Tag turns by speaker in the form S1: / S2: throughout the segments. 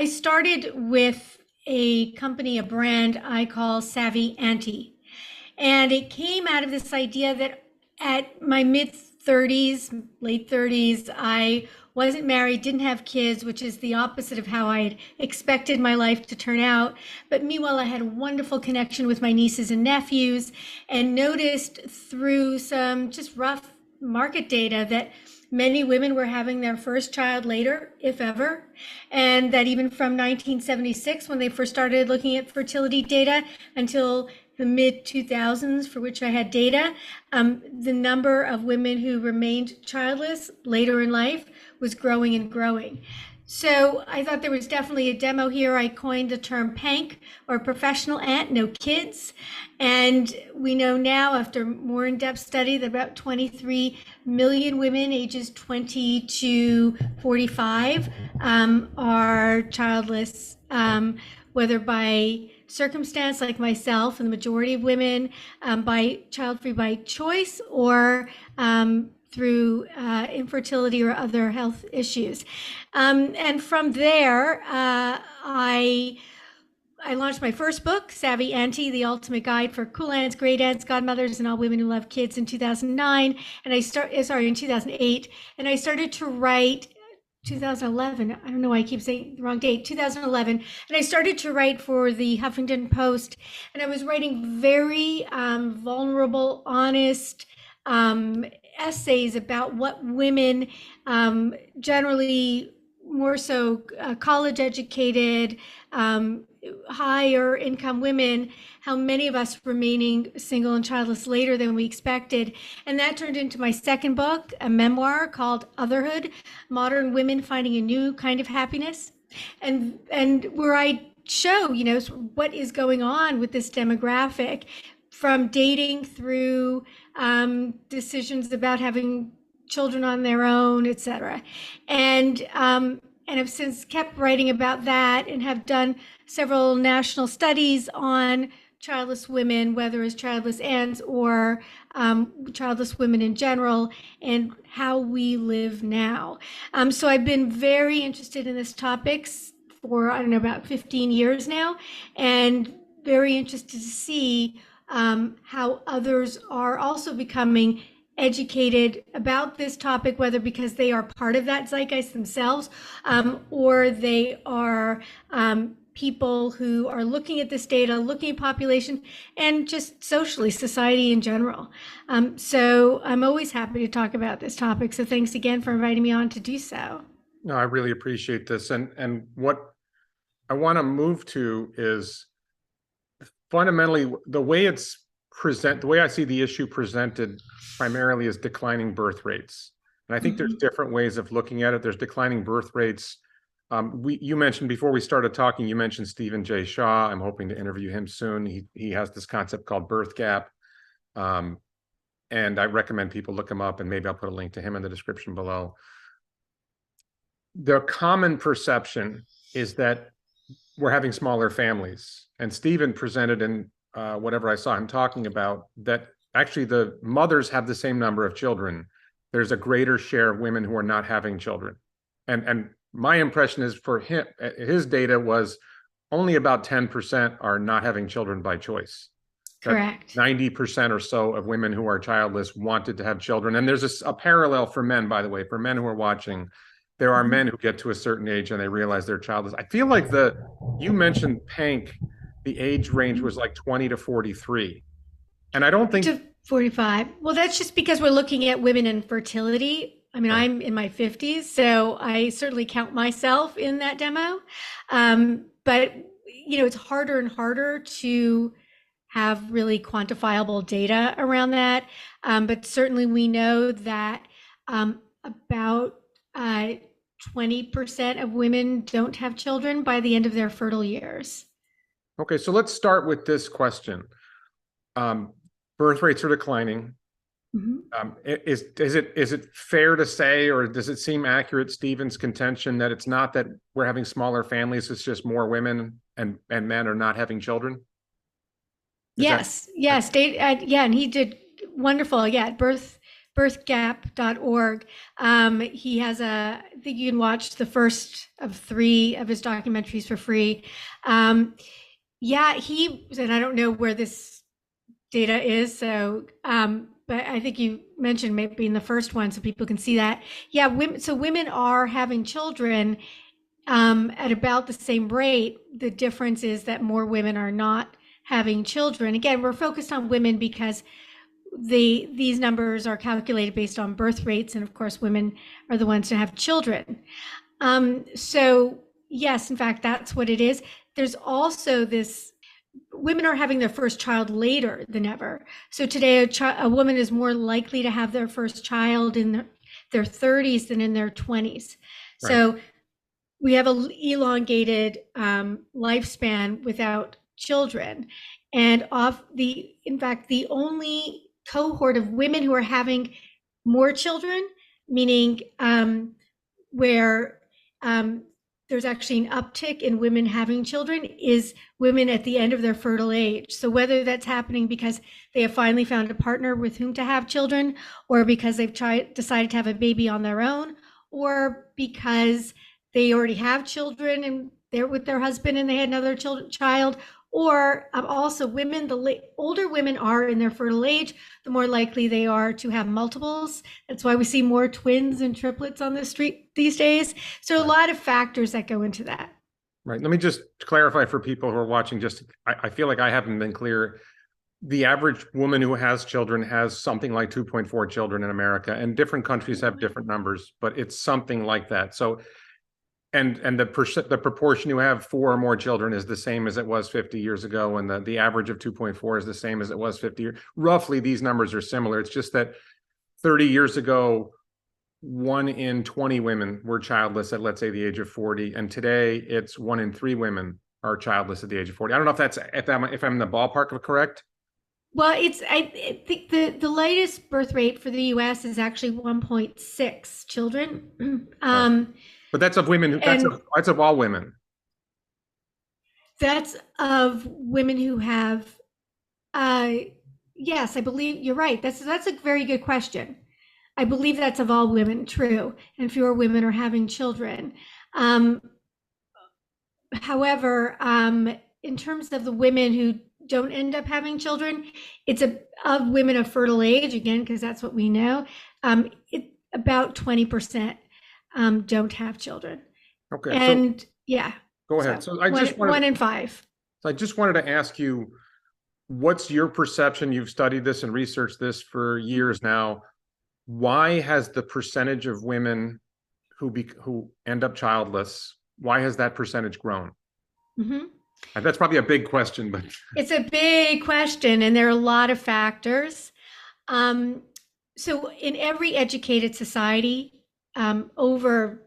S1: I started with a company, a brand I call Savvy Auntie. And it came out of this idea that at my mid 30s, late 30s, I wasn't married, didn't have kids, which is the opposite of how I had expected my life to turn out. But meanwhile, I had a wonderful connection with my nieces and nephews and noticed through some just rough market data that many women were having their first child later, if ever, and that even from 1976, when they first started looking at fertility data, until the mid 2000s, for which I had data, the number of women who remained childless later in life was growing and growing. So I thought there was definitely a demo here. I coined the term PANK, or professional aunt, no kids. And we know now, after more in-depth study, that about 23 million women ages 20 to 45 are childless, whether by circumstance like myself and the majority of women, by child-free by choice, or through infertility or other health issues. And from there, I launched my first book, Savvy Auntie, The Ultimate Guide for Cool Aunts, Great Aunts, Godmothers, and All Women Who Love Kids in 2009. And in 2008. And I started to write 2011. I don't know why I keep saying the wrong date, 2011. And I started to write for the Huffington Post. And I was writing very vulnerable, honest essays about what women, generally more so college educated, higher income women, how many of us remaining single and childless later than we expected. And that turned into my second book, a memoir called Otherhood, Modern Women Finding a New Kind of Happiness. And where I show, what is going on with this demographic, from dating through decisions about having children on their own, etc. And have since kept writing about that, and have done several national studies on childless women, whether as childless aunts or childless women in general, and how we live now. So I've been very interested in this topic for, I don't know, about 15 years now, and very interested to see how others are also becoming educated about this topic, whether because they are part of that zeitgeist themselves, or they are people who are looking at this data, looking at population, and just socially, society in general. So I'm always happy to talk about this topic. So thanks again for inviting me on to do so.
S2: No, I really appreciate this. And what I want to move to is fundamentally the way the way I see the issue presented primarily is declining birth rates. And I think there's different ways of looking at it. There's declining birth rates. You mentioned, before we started talking, you mentioned Stephen J. Shaw. I'm hoping to interview him soon. He has this concept called birth gap. And I recommend people look him up, and maybe I'll put a link to him in the description below. The common perception is that we're having smaller families. And Stephen presented in whatever I saw him talking about, that actually the mothers have the same number of children. There's a greater share of women who are not having children. And my impression is, for him, his data was only about 10% are not having children by choice.
S1: Correct.
S2: 90% or so of women who are childless wanted to have children. And there's a parallel for men, by the way, for men who are watching. There are men who get to a certain age and they realize they're childless. I feel like you mentioned PANK, the age range was like 20 to 43. And I don't think...
S1: To 45. Well, that's just because we're looking at women and fertility. I mean, I'm in my 50s, so I certainly count myself in that demo. But, it's harder and harder to have really quantifiable data around that. But certainly we know that about 20% of women don't have children by the end of their fertile years.
S2: Okay, so let's start with this question. Birth rates are declining. Is it fair to say, or does it seem accurate, Stephen's contention, that it's not that we're having smaller families, it's just more women and men are not having children?
S1: Yes. And he did wonderful. Yeah, birth birthgap.org. He has I think you can watch the first of 3 of his documentaries for free. Yeah, and I don't know where this data is, so, but I think you mentioned maybe in the first one so people can see that. Yeah, women are having children at about the same rate. The difference is that more women are not having children. Again, we're focused on women because these numbers are calculated based on birth rates, and of course, women are the ones to have children. So yes, in fact, that's what it is. There's also this. Women are having their first child later than ever. So today, a woman is more likely to have their first child in their 30s than in their 20s.
S2: Right.
S1: So we have an elongated lifespan without children. And in fact, the only cohort of women who are having more children, meaning where there's actually an uptick in women having children, is women at the end of their fertile age. So whether that's happening because they have finally found a partner with whom to have children, or because they've decided to have a baby on their own, or because they already have children and they're with their husband and they had another child, or also women, the older women are in their fertile age, the more likely they are to have multiples. That's why we see more twins and triplets on the street these days. So a lot of factors that go into that.
S2: Right. Let me just clarify for people who are watching, I feel like I haven't been clear. The average woman who has children has something like 2.4 children in America, and different countries have different numbers, but it's something like that. So, and the proportion who have 4 or more children is the same as it was 50 years ago, and the average of 2.4 is the same as it was 50 years. Roughly, these numbers are similar. It's just that 30 years ago, 1 in 20 women were childless at, let's say, the age of 40, and today it's 1 in 3 women are childless at the age of 40. I don't know if I'm in the ballpark of correct.
S1: Well, I think the latest birth rate for the U.S. is actually 1.6 children.
S2: Right. But that's of women. That's of all women.
S1: That's of women who have. Yes, I believe you're right. That's a very good question. I believe that's of all women, true, and fewer women are having children. However, in terms of the women who don't end up having children, it's of women of fertile age, again, because that's what we know. About 20% don't have children.
S2: Okay.
S1: And yeah.
S2: Go ahead. So
S1: one in 5.
S2: So I just wanted to ask you, what's your perception? You've studied this and researched this for years now. Why has the percentage of women who end up childless, why has that percentage grown?
S1: Mm-hmm.
S2: And that's probably a big question, but
S1: it's a big question, and there are a lot of factors. So in every educated society, over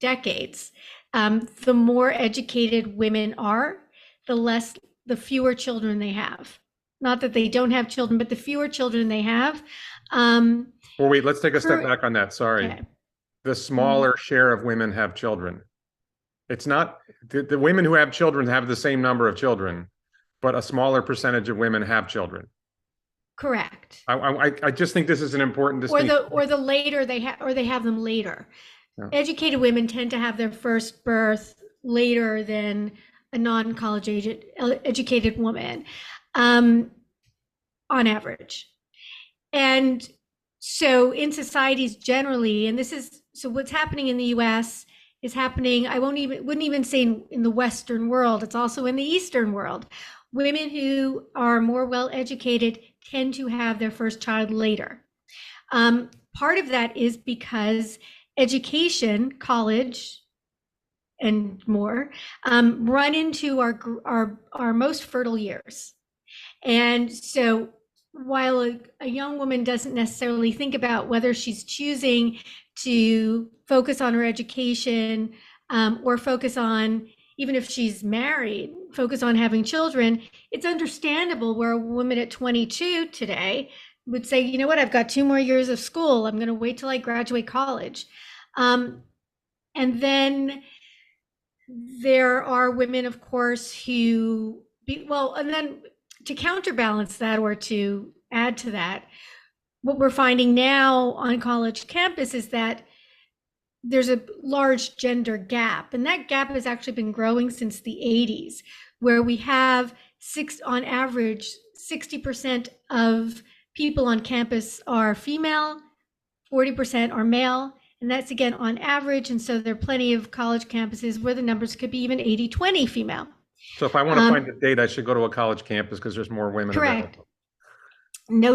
S1: decades, the more educated women are, the fewer children they have. Not that they don't have children, but the fewer children they have.
S2: Well, wait, let's take a step back on that. Sorry.
S1: Okay.
S2: The smaller share of women have children. It's not the women who have children have the same number of children, but a smaller percentage of women have children.
S1: Correct.
S2: I just think this is an important distinction.
S1: Or the later they have them later.
S2: Yeah.
S1: Educated women tend to have their first birth later than a non-college educated woman, on average. And so in societies generally, and so what's happening in the US is happening, wouldn't even say in the Western world, it's also in the Eastern world. Women who are more well educated tend to have their first child later. Part of that is because education, college, and more, run into our most fertile years. And so while a young woman doesn't necessarily think about whether she's choosing to focus on her education, or focus on, even if she's married, focus on having children, it's understandable where a woman at 22 today would say, you know what, I've got 2 more years of school. I'm going to wait till I graduate college. And then there are women, of course, and then to counterbalance that, or to add to that, what we're finding now on college campus is that there's a large gender gap, and that gap has actually been growing since the 80s, where we have on average 60% of people on campus are female, 40% are male, and that's again on average. And so there are plenty of college campuses where the numbers could be even 80-20 female.
S2: So if I want to find a date, I should go to a college campus because there's more women
S1: Correct.
S2: available.
S1: No